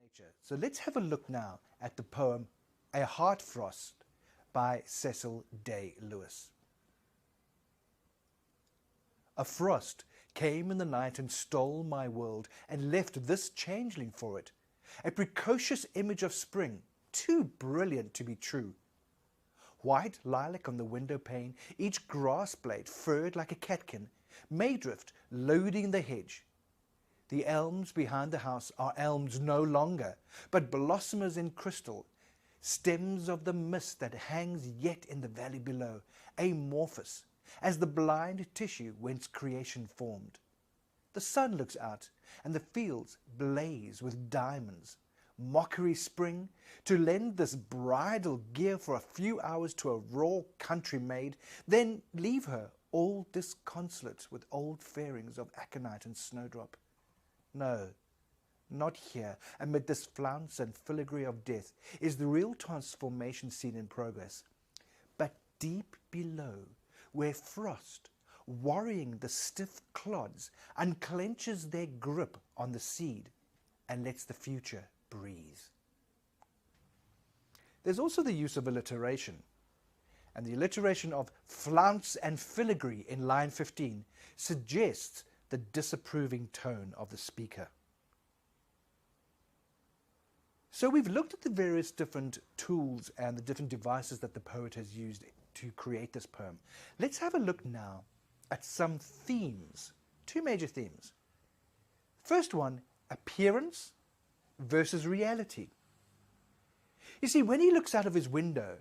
nature. So let's have a look now at the poem A Heart Frost by Cecil Day Lewis. A frost came in the night and stole my world and left this changeling for it, a precocious image of spring, too brilliant to be true. White lilac on the window pane, each grass blade furred like a catkin, Maydrift loading the hedge. The elms behind the house are elms no longer, but blossomers in crystal, stems of the mist that hangs yet in the valley below, amorphous, as the blind tissue whence creation formed. The sun looks out, and the fields blaze with diamonds. Mockery spring, to lend this bridal gear for a few hours to a raw country maid, then leave her all disconsolate with old fairings of aconite and snowdrop. No, not here, amid this flounce and filigree of death, is the real transformation scene in progress. But deep below, where frost, worrying the stiff clods, unclenches their grip on the seed and lets the future breathe. There's also the use of alliteration. And the alliteration of flounce and filigree in line 15 suggests the disapproving tone of the speaker. So we've looked at the various different tools and the different devices that the poet has used to create this poem. Let's have a look now at some themes, two major themes. First one, appearance versus reality. You see, when he looks out of his window,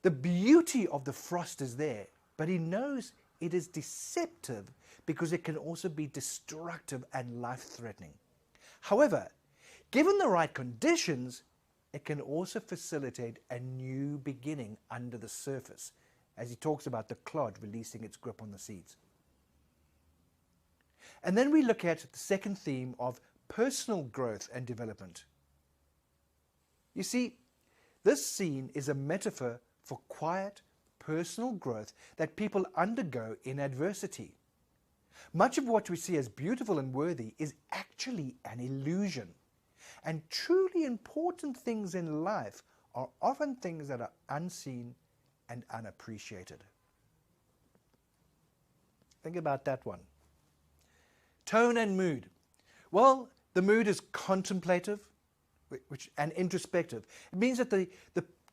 the beauty of the frost is there, but he knows it is deceptive because it can also be destructive and life-threatening. However, given the right conditions, it can also facilitate a new beginning under the surface, as he talks about the clod releasing its grip on the seeds. And then we look at the second theme of personal growth and development. You see, this scene is a metaphor for quiet, personal growth that people undergo in adversity. Much of what we see as beautiful and worthy is actually an illusion. And truly important things in life are often things that are unseen and unappreciated. Think about that one. Tone and mood. Well, the mood is contemplative and introspective. It means that the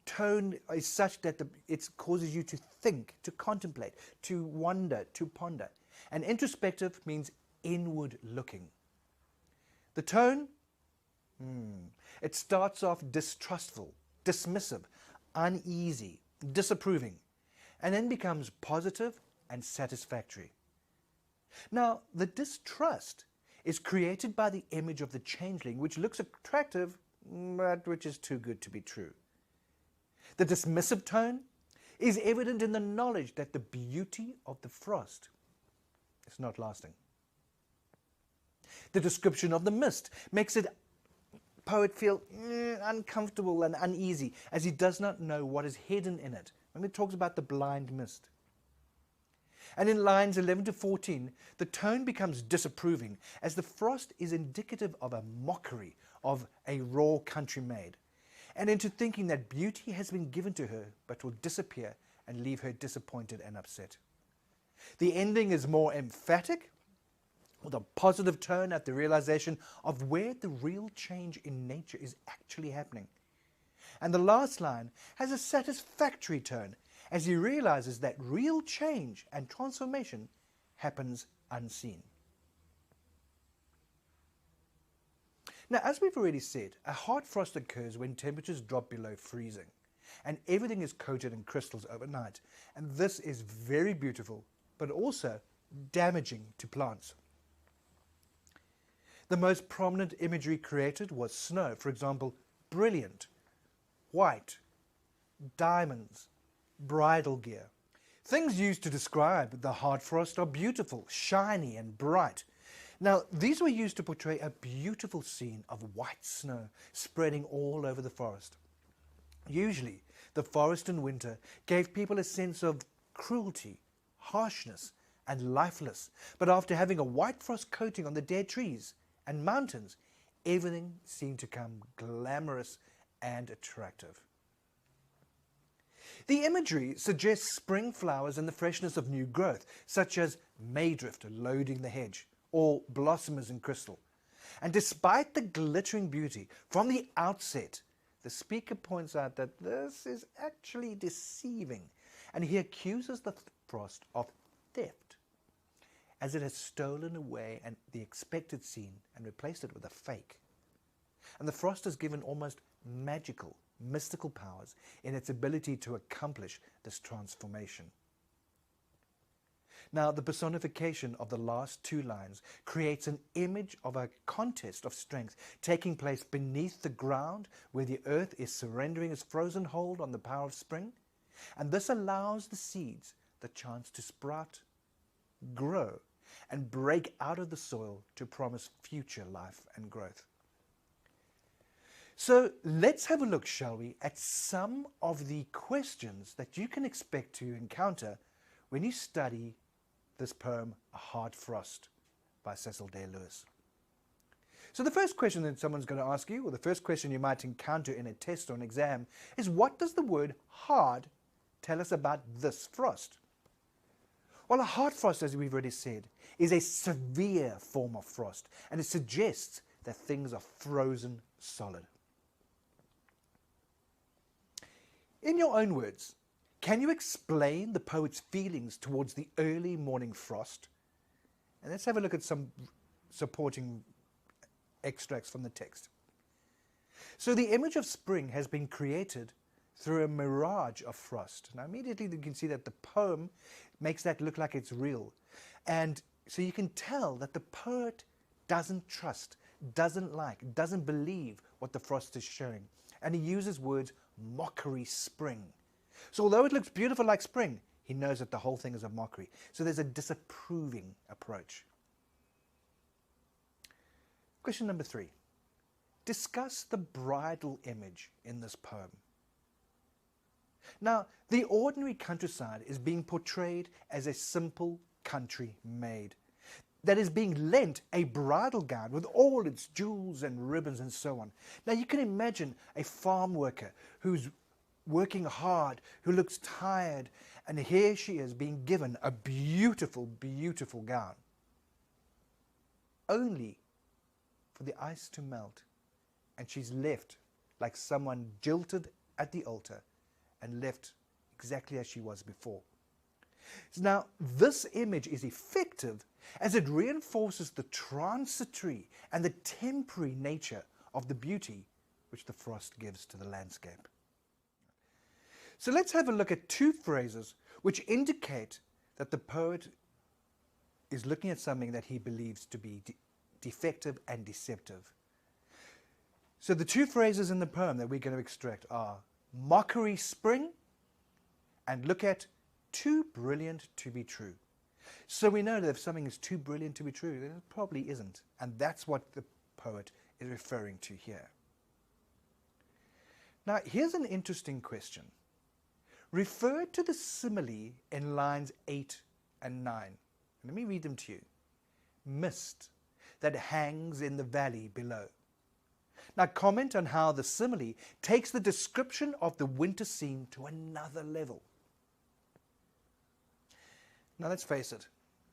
tone is such that it causes you to think, to contemplate, to wonder, to ponder. And introspective means inward looking. The tone, it starts off distrustful, dismissive, uneasy, disapproving, and then becomes positive and satisfactory. Now, the distrust is created by the image of the changeling, which looks attractive, but which is too good to be true. The dismissive tone is evident in the knowledge that the beauty of the frost is not lasting. The description of the mist makes the poet feel uncomfortable and uneasy, as he does not know what is hidden in it. When he talks about the blind mist. And in lines 11 to 14, the tone becomes disapproving, as the frost is indicative of a mockery of a raw country maid, and into thinking that beauty has been given to her but will disappear and leave her disappointed and upset. The ending is more emphatic, with a positive tone at the realization of where the real change in nature is actually happening. And the last line has a satisfactory tone, as he realizes that real change and transformation happens unseen. Now, as we've already said, a hard frost occurs when temperatures drop below freezing and everything is coated in crystals overnight. And this is very beautiful, but also damaging to plants. The most prominent imagery created was snow, for example, brilliant, white, diamonds, bridal gear. Things used to describe the hard frost are beautiful, shiny and bright. Now, these were used to portray a beautiful scene of white snow spreading all over the forest. Usually, the forest in winter gave people a sense of cruelty, harshness and lifeless, but after having a white frost coating on the dead trees and mountains, everything seemed to become glamorous and attractive. The imagery suggests spring flowers and the freshness of new growth, such as Maydrift loading the hedge, or blossomers in crystal. And despite the glittering beauty, from the outset, the speaker points out that this is actually deceiving, and he accuses the frost of theft, as it has stolen away the expected scene and replaced it with a fake. And the frost is given almost magical, mystical powers in its ability to accomplish this transformation. Now, the personification of the last two lines creates an image of a contest of strength taking place beneath the ground, where the earth is surrendering its frozen hold on the power of spring, and this allows the seeds the chance to sprout, grow, and break out of the soil to promise future life and growth. So let's have a look, shall we, at some of the questions that you can expect to encounter when you study this poem, A Hard Frost, by Cecil Day Lewis. So the first question that someone's going to ask you, or the first question you might encounter in a test or an exam, is what does the word hard tell us about this frost? Well, a hard frost, as we've already said, is a severe form of frost, and it suggests that things are frozen solid. In your own words, can you explain the poet's feelings towards the early morning frost? And let's have a look at some supporting extracts from the text. So the image of spring has been created through a mirage of frost. Now immediately you can see that the poem makes that look like it's real. And so you can tell that the poet doesn't trust, doesn't believe what the frost is showing. And he uses words mockery spring. So although it looks beautiful like spring, he knows that the whole thing is a mockery. So there's a disapproving approach. Question number 3. Discuss the bridal image in this poem. Now, the ordinary countryside is being portrayed as a simple country maid that is being lent a bridal gown with all its jewels and ribbons and so on. Now, you can imagine a farm worker who's working hard, who looks tired, and here she is being given a beautiful, beautiful gown, only for the ice to melt, and she's left like someone jilted at the altar and left exactly as she was before. Now, this image is effective as it reinforces the transitory and the temporary nature of the beauty which the frost gives to the landscape. So let's have a look at two phrases which indicate that the poet is looking at something that he believes to be defective and deceptive. So the two phrases in the poem that we're going to extract are mockery spring and look at too brilliant to be true. So we know that if something is too brilliant to be true, then it probably isn't. And that's what the poet is referring to here. Now, here's an interesting question. Refer to the simile in lines 8 and 9. Let me read them to you. Mist that hangs in the valley below. Now comment on how the simile takes the description of the winter scene to another level. Now let's face it,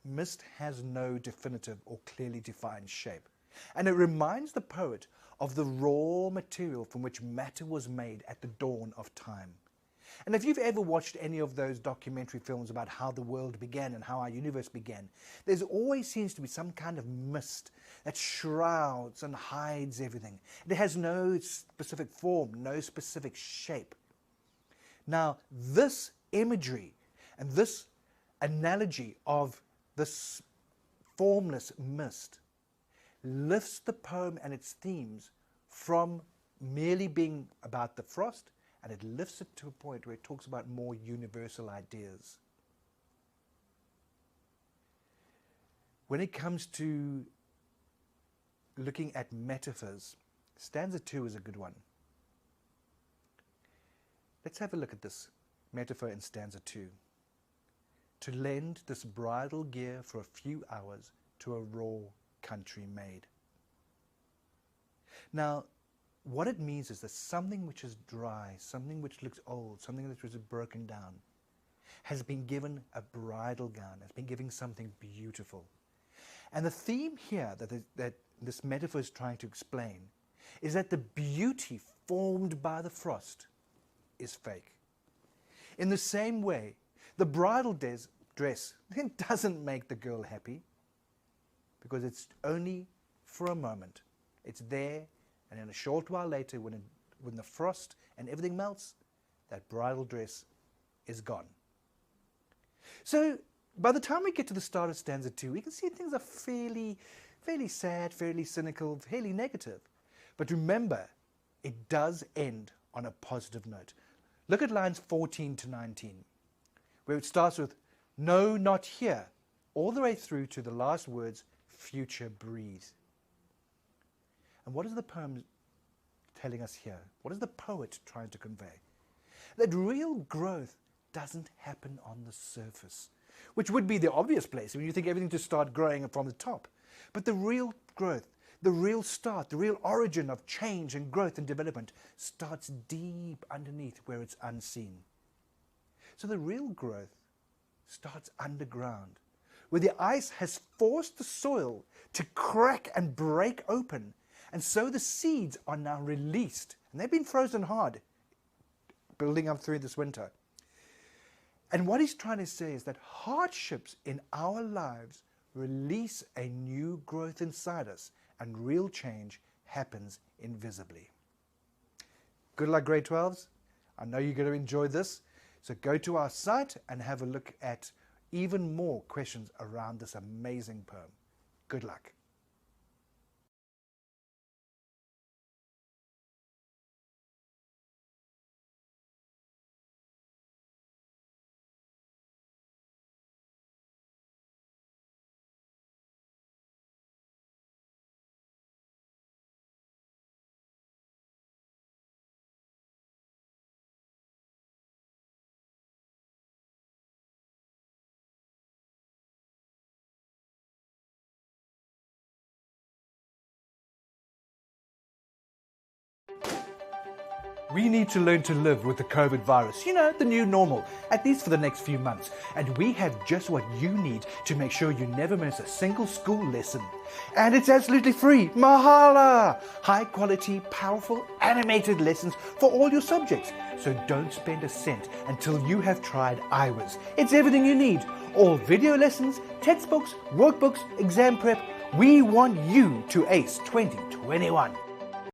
mist has no definitive or clearly defined shape, and it reminds the poet of the raw material from which matter was made at the dawn of time. And if you've ever watched any of those documentary films about how the world began and how our universe began, there's always seems to be some kind of mist that shrouds and hides everything. It has no specific form, no specific shape. Now, this imagery and this analogy of this formless mist lifts the poem and its themes from merely being about the frost, and it lifts it to a point where it talks about more universal ideas. When it comes to looking at metaphors, stanza 2 is a good one. Let's have a look at this metaphor in stanza 2. To lend this bridal gear for a few hours to a raw country maid. Now, what it means is that something which is dry, something which looks old, something which is broken down, has been given a bridal gown, has been given something beautiful. And the theme here that this metaphor is trying to explain is that the beauty formed by the frost is fake. In the same way, the bridal dress it doesn't make the girl happy, because it's only for a moment. It's there, and in a short while later, when the frost and everything melts, that bridal dress is gone. So by the time we get to the start of stanza 2, we can see things are fairly sad, fairly cynical, fairly negative. But remember, it does end on a positive note. Look at lines 14 to 19, where it starts with, "No, not here," all the way through to the last words, "future breeze." And what is the poem telling us here? What is the poet trying to convey? That real growth doesn't happen on the surface, which would be the obvious place when you think everything just starts growing from the top. But the real growth, the real start, the real origin of change and growth and development starts deep underneath where it's unseen. So the real growth starts underground, where the ice has forced the soil to crack and break open, and so the seeds are now released, and they've been frozen hard, building up through this winter. And what he's trying to say is that hardships in our lives release a new growth inside us, and real change happens invisibly. Good luck, grade 12s. I know you're going to enjoy this. So go to our site and have a look at even more questions around this amazing poem. Good luck. We need to learn to live with the COVID virus, the new normal, at least for the next few months. And we have just what you need to make sure you never miss a single school lesson. And it's absolutely free, mahala! High quality, powerful, animated lessons for all your subjects. So don't spend a cent until you have tried iWiz. It's everything you need. All video lessons, textbooks, workbooks, exam prep. We want you to ace 2021.